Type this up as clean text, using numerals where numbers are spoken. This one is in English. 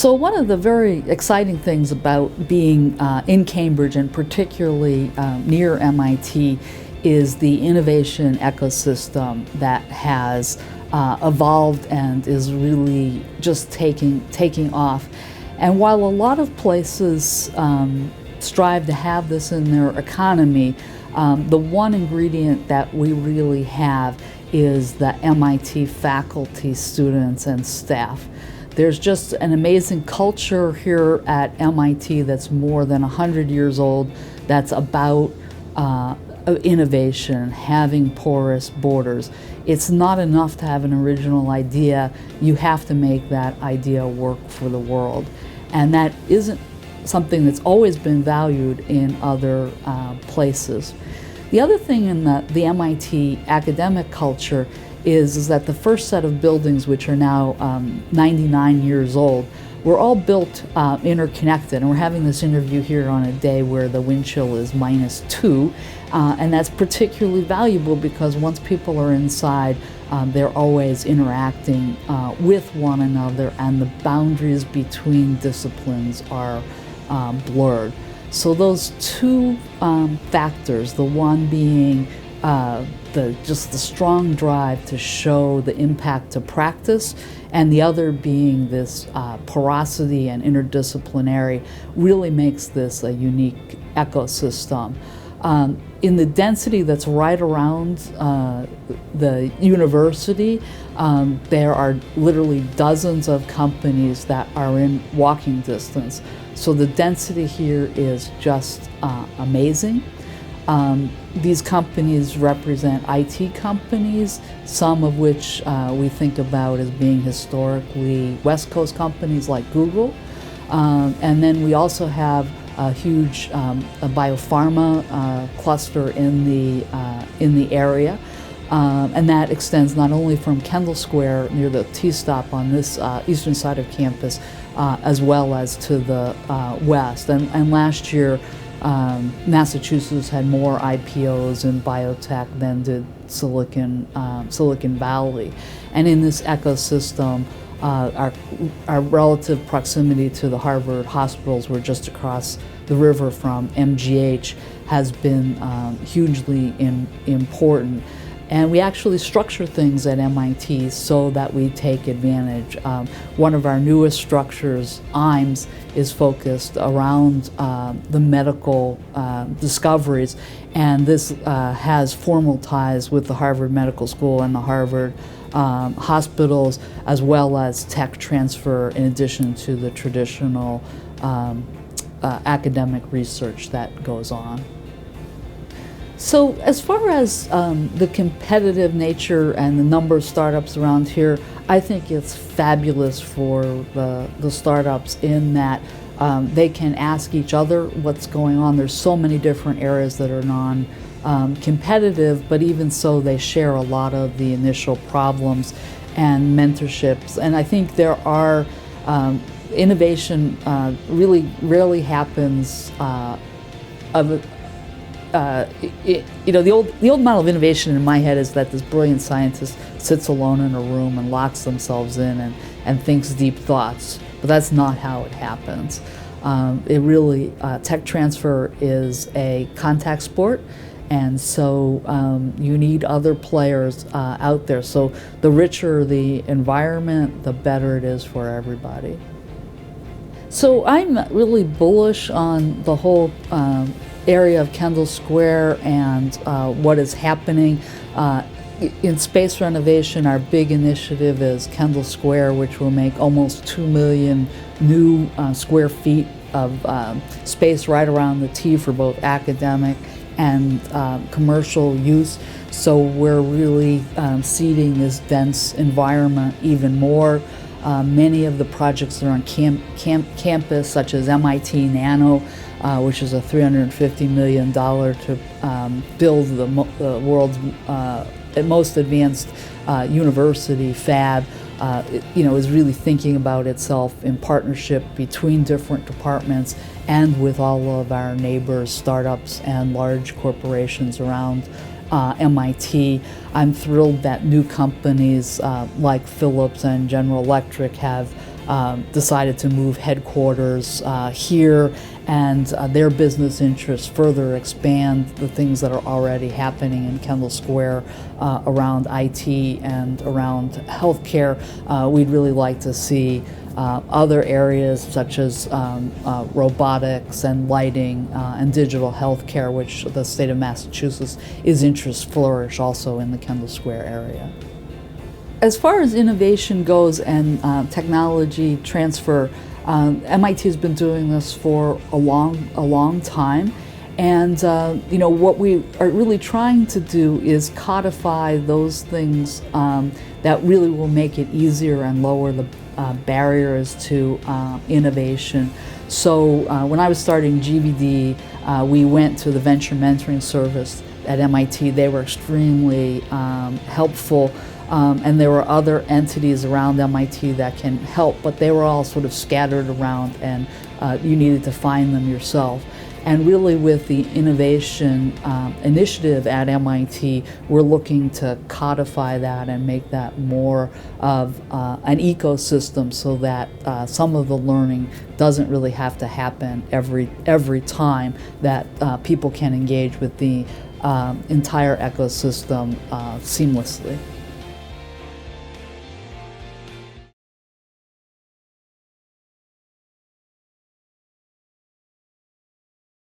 So one of the very exciting things about being in Cambridge, and particularly near MIT, is the innovation ecosystem that has evolved and is really just taking off. And while a lot of places strive to have this in their economy, the one ingredient that we really have is the MIT faculty, students, and staff. There's just an amazing culture here at MIT that's more than 100 years old, that's about innovation, having porous borders. It's not enough to have an original idea. You have to make that idea work for the world. And that isn't something that's always been valued in other places. The other thing in the MIT academic culture is that the first set of buildings, which are now 99 years old, were all built interconnected. And we're having this interview here on a day where the wind chill is -2. And that's particularly valuable because once people are inside, they're always interacting with one another, and the boundaries between disciplines are blurred. So those two factors, the one being just the strong drive to show the impact to practice, and the other being this porosity and interdisciplinary, really makes this a unique ecosystem. In the density that's right around the university, there are literally dozens of companies that are in walking distance. So the density here is just amazing. These companies represent IT companies, some of which we think about as being historically West Coast companies like Google. And then we also have a huge a biopharma cluster in the area. And that extends not only from Kendall Square near the T-stop on this eastern side of campus, as well as to the west. And last year, Massachusetts had more IPOs in biotech than did Silicon Valley. And in this ecosystem, our relative proximity to the Harvard hospitals, we're just across the river from MGH, has been hugely important. And we actually structure things at MIT so that we take advantage. One of our newest structures, IMES, is focused around the medical discoveries, and this has formal ties with the Harvard Medical School and the Harvard hospitals, as well as tech transfer, in addition to the traditional academic research that goes on. So as far as the competitive nature and the number of startups around here, I think it's fabulous for the startups in that they can ask each other what's going on. There's so many different areas that are non-competitive, but even so, they share a lot of the initial problems and mentorships. And I think there are innovation really rarely happens the old model of innovation in my head is that this brilliant scientist sits alone in a room and locks themselves in and thinks deep thoughts, but that's not how it happens. It really, tech transfer is a contact sport, and so you need other players out there. So the richer the environment, the better it is for everybody. So I'm really bullish on the whole area of Kendall Square and what is happening. In space renovation, our big initiative is Kendall Square, which will make almost 2 million new square feet of space right around the T for both academic and commercial use. So we're really seeding this dense environment even more. Many of the projects that are on campus, such as MIT Nano, which is a $350 million to build the world's most advanced university fab, is really thinking about itself in partnership between different departments and with all of our neighbors, startups, and large corporations around MIT. I'm thrilled that new companies like Philips and General Electric have decided to move headquarters here, and their business interests further expand the things that are already happening in Kendall Square around IT and around healthcare. We'd really like to see other areas such as robotics and lighting and digital healthcare, which the state of Massachusetts is interested flourish also in the Kendall Square area. As far as innovation goes and technology transfer, MIT has been doing this for a long time, and what we are really trying to do is codify those things that really will make it easier and lower the barriers to innovation. So when I was starting GBD, we went to the venture mentoring service at MIT. They were extremely helpful. And there were other entities around MIT that can help, but they were all sort of scattered around, and you needed to find them yourself. And really with the innovation initiative at MIT, we're looking to codify that and make that more of an ecosystem, so that some of the learning doesn't really have to happen every time, that people can engage with the entire ecosystem seamlessly.